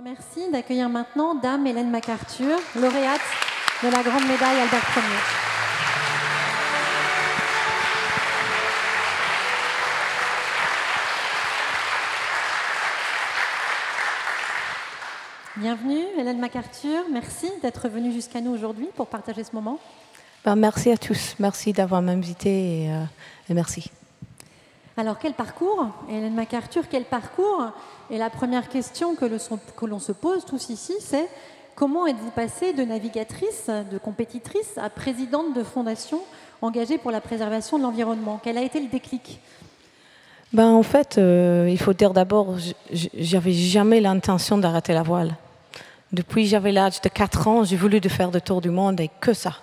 Merci d'accueillir maintenant Dame Hélène MacArthur, lauréate de la Grande Médaille Albert Ier. Bienvenue Hélène MacArthur, merci d'être venue jusqu'à nous aujourd'hui pour partager ce moment. Merci à tous, merci d'avoir m'invité et merci. Alors quel parcours, Hélène MacArthur, quel parcours? Et la première question que l'on se pose tous ici, c'est comment êtes-vous passée de navigatrice, de compétitrice à présidente de fondation engagée pour la préservation de l'environnement? Quel a été le déclic? En fait, il faut dire d'abord, j'avais jamais l'intention d'arrêter la voile. Depuis j'avais l'âge de 4 ans, j'ai voulu faire le tour du monde et que ça.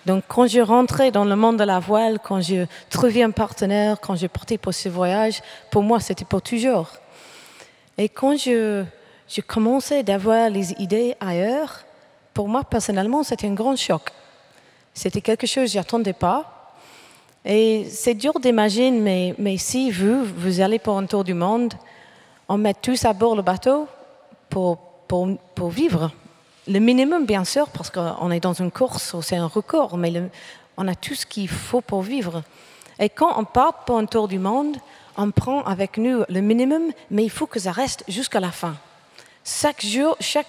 Donc quand je rentrais dans le monde de la voile, quand je trouvais un partenaire, quand je partais pour ce voyage, pour moi c'était pour toujours. Et quand je commençais d'avoir les idées ailleurs, pour moi personnellement c'était un grand choc. C'était quelque chose que je n'attendais pas. Et c'est dur d'imaginer, mais si vous allez pour un tour du monde, on met tous à bord le bateau pour vivre. Le minimum, bien sûr, parce qu'on est dans une course, c'est un record, mais on a tout ce qu'il faut pour vivre. Et quand on part pour un tour du monde, on prend avec nous le minimum, mais il faut que ça reste jusqu'à la fin. Chaque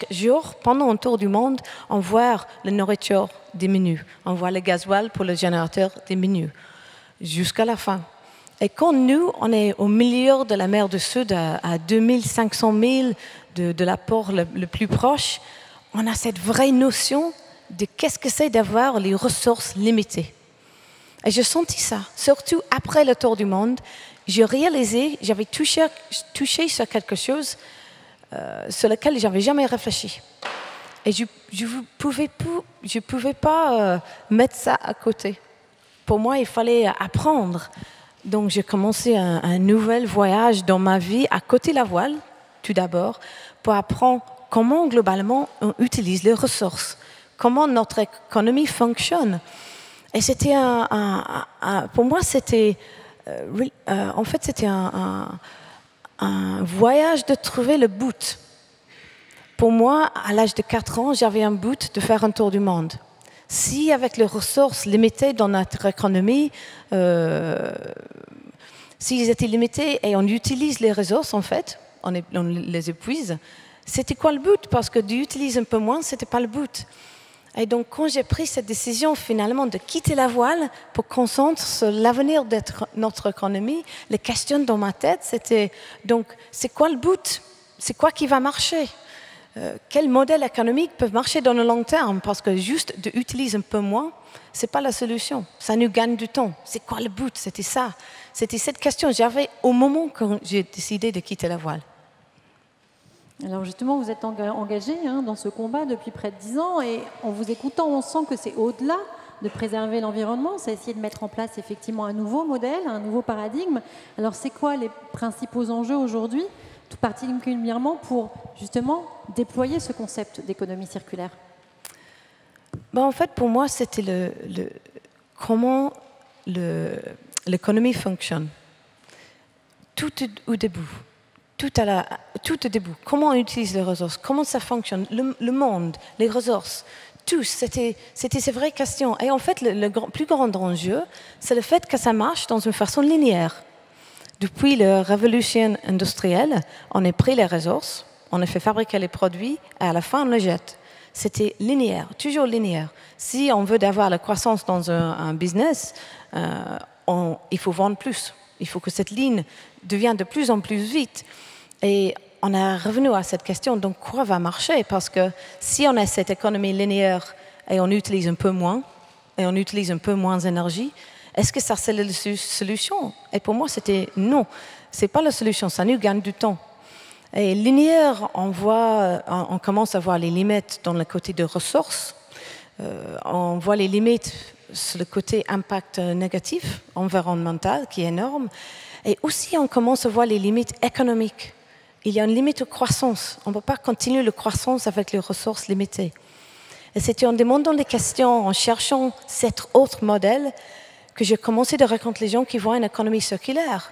jour, pendant un tour du monde, on voit la nourriture diminuer, on voit le gasoil pour le générateur diminuer, jusqu'à la fin. Et quand nous, on est au milieu de la mer du Sud, à 2500 milles de la port le plus proche, on a cette vraie notion de qu'est-ce que c'est d'avoir les ressources limitées. Et j'ai senti ça, surtout après le tour du monde. J'ai réalisé, j'avais touché sur quelque chose sur lequel je n'avais jamais réfléchi. Et je ne pouvais pas mettre ça à côté. Pour moi, il fallait apprendre. Donc j'ai commencé un nouvel voyage dans ma vie à côté de la voile, tout d'abord, pour apprendre comment globalement on utilise les ressources, comment notre économie fonctionne. Et c'était pour moi, c'était en fait c'était un voyage de trouver le but. Pour moi, à l'âge de 4 ans, j'avais un but de faire un tour du monde. Si avec les ressources limitées dans notre économie, s'ils étaient limités et on utilise les ressources en fait, on les épuise, c'était quoi le but? Parce que d'utiliser un peu moins, ce n'était pas le but. Et donc, quand j'ai pris cette décision, finalement, de quitter la voile pour concentrer sur l'avenir de notre économie, les questions dans ma tête, c'était, donc, c'est quoi le but? C'est quoi qui va marcher? Quel modèle économique peut marcher dans le long terme? Parce que juste d'utiliser un peu moins, ce n'est pas la solution. Ça nous gagne du temps. C'est quoi le but? C'était ça. C'était cette question que j'avais au moment quand j'ai décidé de quitter la voile. Alors justement, vous êtes engagé dans ce combat depuis près de 10 ans et en vous écoutant, on sent que c'est au-delà de préserver l'environnement, c'est essayer de mettre en place effectivement un nouveau modèle, un nouveau paradigme. Alors c'est quoi les principaux enjeux aujourd'hui, tout particulièrement pour justement déployer ce concept d'économie circulaire? En fait, pour moi, c'était comment l'économie fonctionne. Tout au début. Tout au début, comment on utilise les ressources, comment ça fonctionne, le monde, les ressources, tous, c'était ces vraies questions. Et en fait, le plus grand enjeu, c'est le fait que ça marche dans une façon linéaire. Depuis la révolution industrielle, on a pris les ressources, on a fait fabriquer les produits, et à la fin, on les jette. C'était linéaire, toujours linéaire. Si on veut avoir la croissance dans un business, il faut vendre plus. Il faut que cette ligne devienne de plus en plus vite. Et on est revenu à cette question, donc quoi va marcher? Parce que si on a cette économie linéaire et on utilise un peu moins, et on utilise un peu moins d'énergie, est-ce que ça c'est la solution? Et pour moi, c'était non. Ce n'est pas la solution, ça nous gagne du temps. Et linéaire, on commence à voir les limites dans le côté de ressources. On voit les limites sur le côté impact négatif, environnemental, qui est énorme. Et aussi, on commence à voir les limites économiques. Il y a une limite de croissance. On ne peut pas continuer la croissance avec les ressources limitées. Et c'était en demandant des questions, en cherchant cet autre modèle, que j'ai commencé à rencontrer les gens qui voient une économie circulaire.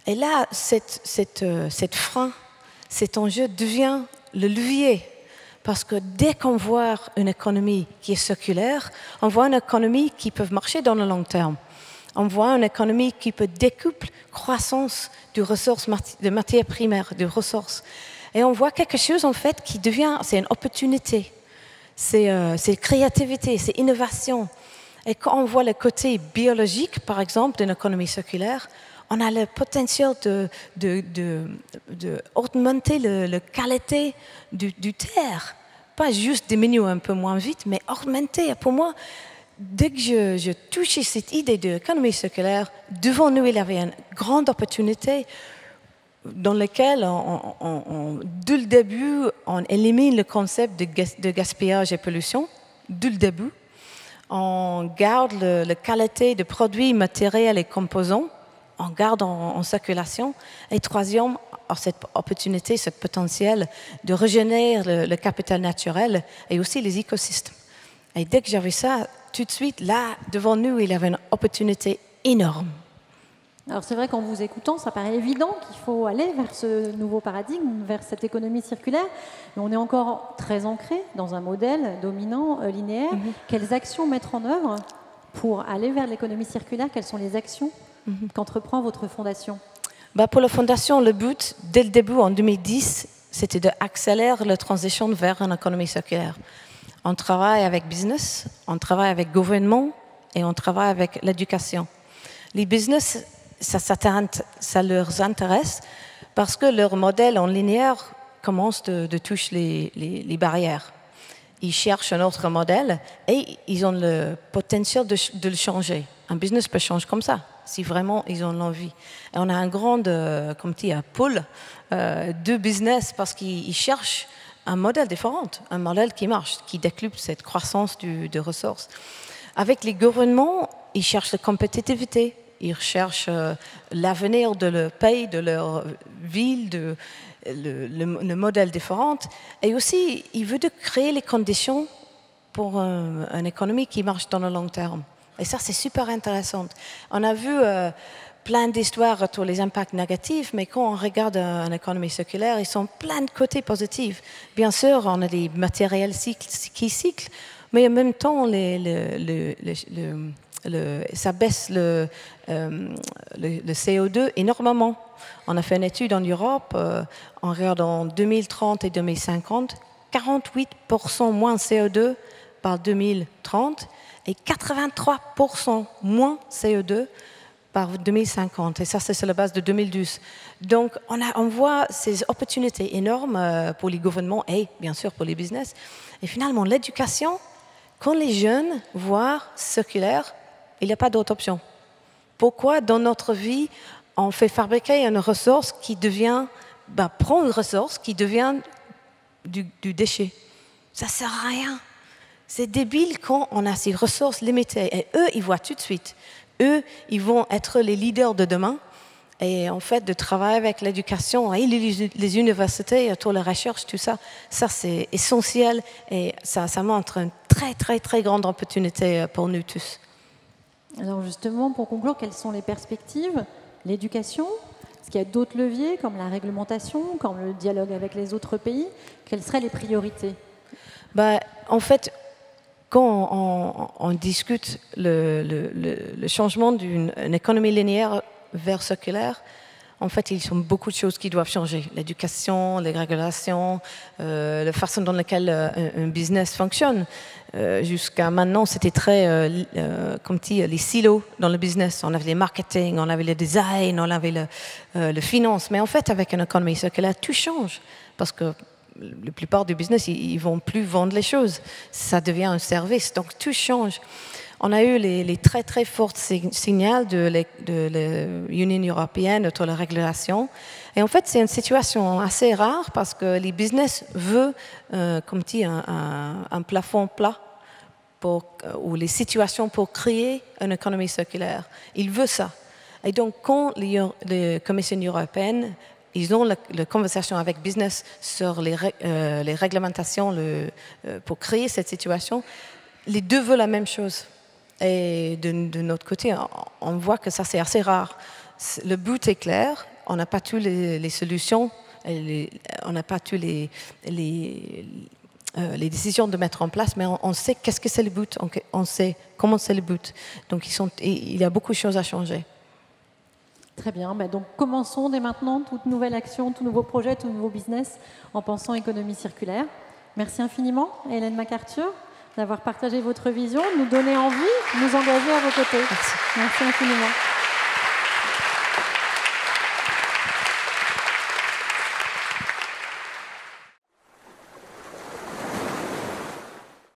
Et là, cette frein, cet enjeu devient le levier. Parce que dès qu'on voit une économie qui est circulaire, on voit une économie qui peut marcher dans le long terme. On voit une économie qui peut décupler croissance de matières primaires, de ressources. Et on voit quelque chose, en fait, qui devient, c'est une opportunité. C'est créativité, c'est innovation. Et quand on voit le côté biologique, par exemple, d'une économie circulaire, on a le potentiel d'augmenter la qualité du terre. Pas juste diminuer un peu moins vite, mais augmenter. Pour moi, dès que je touchais cette idée d'économie circulaire, devant nous, il y avait une grande opportunité dans laquelle, dès le début, on élimine le concept de gaspillage et pollution, dès le début. On garde la qualité des produits matériels et composants, on garde en circulation. Et troisième, cette opportunité, ce potentiel de régénérer le capital naturel et aussi les écosystèmes. Et dès que j'avais ça, tout de suite, là, devant nous, il y avait une opportunité énorme. Alors c'est vrai qu'en vous écoutant, ça paraît évident qu'il faut aller vers ce nouveau paradigme, vers cette économie circulaire, mais on est encore très ancré dans un modèle dominant, linéaire. Quelles actions mettre en œuvre pour aller vers l'économie circulaire? Quelles sont les actions qu'entreprend votre fondation? Pour la fondation, le but, dès le début, en 2010, c'était d'accélérer la transition vers une économie circulaire. On travaille avec business, on travaille avec gouvernement et on travaille avec l'éducation. Les business, ça leur intéresse parce que leur modèle en linéaire commence de toucher les barrières. Ils cherchent un autre modèle et ils ont le potentiel de le changer. Un business peut changer comme ça, si vraiment ils ont l'envie. Et on a un grand pool de business parce qu'ils cherchent un modèle différent, un modèle qui marche, qui décuple cette croissance de ressources. Avec les gouvernements, ils cherchent la compétitivité, ils cherchent l'avenir de leur pays, de leur ville, le modèle différent. Et aussi, ils veulent créer les conditions pour une économie qui marche dans le long terme. Et ça, c'est super intéressant. On a vu plein d'histoires sur les impacts négatifs, mais quand on regarde une économie circulaire, ils sont plein de côtés positifs. Bien sûr, on a des matériels qui cyclent, mais en même temps, ça baisse le CO2 énormément. On a fait une étude en Europe, en regardant 2030 et 2050, 48% moins CO2 par 2030 et 83% moins CO2 par 2050. Et ça, c'est sur la base de 2012. Donc, on voit ces opportunités énormes pour les gouvernements et, bien sûr, pour les business. Et finalement, l'éducation, quand les jeunes voient circulaire, il n'y a pas d'autre option. Pourquoi, dans notre vie, on fait fabriquer une ressource qui devient, prend une ressource qui devient du déchet? Ça ne sert à rien. C'est débile quand on a ces ressources limitées. Et eux, ils voient tout de suite. Eux, ils vont être les leaders de demain. Et en fait, de travailler avec l'éducation et les universités, autour de la recherche, tout ça, ça c'est essentiel. Et ça montre une très, très, très grande opportunité pour nous tous. Alors justement, pour conclure, quelles sont les perspectives? L'éducation? Est-ce qu'il y a d'autres leviers, comme la réglementation, comme le dialogue avec les autres pays? Quelles seraient les priorités? En fait, quand on discute le changement d'une économie linéaire vers circulaire, en fait, il y a beaucoup de choses qui doivent changer. L'éducation, les régulations, la façon dans laquelle un business fonctionne. Jusqu'à maintenant, c'était très, les silos dans le business. On avait les marketing, on avait le design, on avait le finance. Mais en fait, avec une économie circulaire, tout change. Parce que la plupart du business, ils ne vont plus vendre les choses. Ça devient un service. Donc, tout change. On a eu les très, très forts signaux de l'Union européenne autour de la régulation. Et en fait, c'est une situation assez rare parce que les business veulent, un plafond plat ou les situations pour créer une économie circulaire. Ils veulent ça. Et donc, quand la Commission européenne, ils ont la conversation avec business sur les réglementations pour créer cette situation, les deux veulent la même chose. Et de notre côté, on voit que ça, c'est assez rare. Le but est clair, on n'a pas toutes les solutions, on n'a pas tous les décisions de mettre en place, mais on sait qu'est-ce que c'est le but, on sait comment c'est le but. Donc il y a beaucoup de choses à changer. Très bien, donc commençons dès maintenant toute nouvelle action, tout nouveau projet, tout nouveau business en pensant économie circulaire. Merci infiniment, Hélène MacArthur, d'avoir partagé votre vision, nous donner envie, nous engager à vos côtés. Merci. Merci infiniment.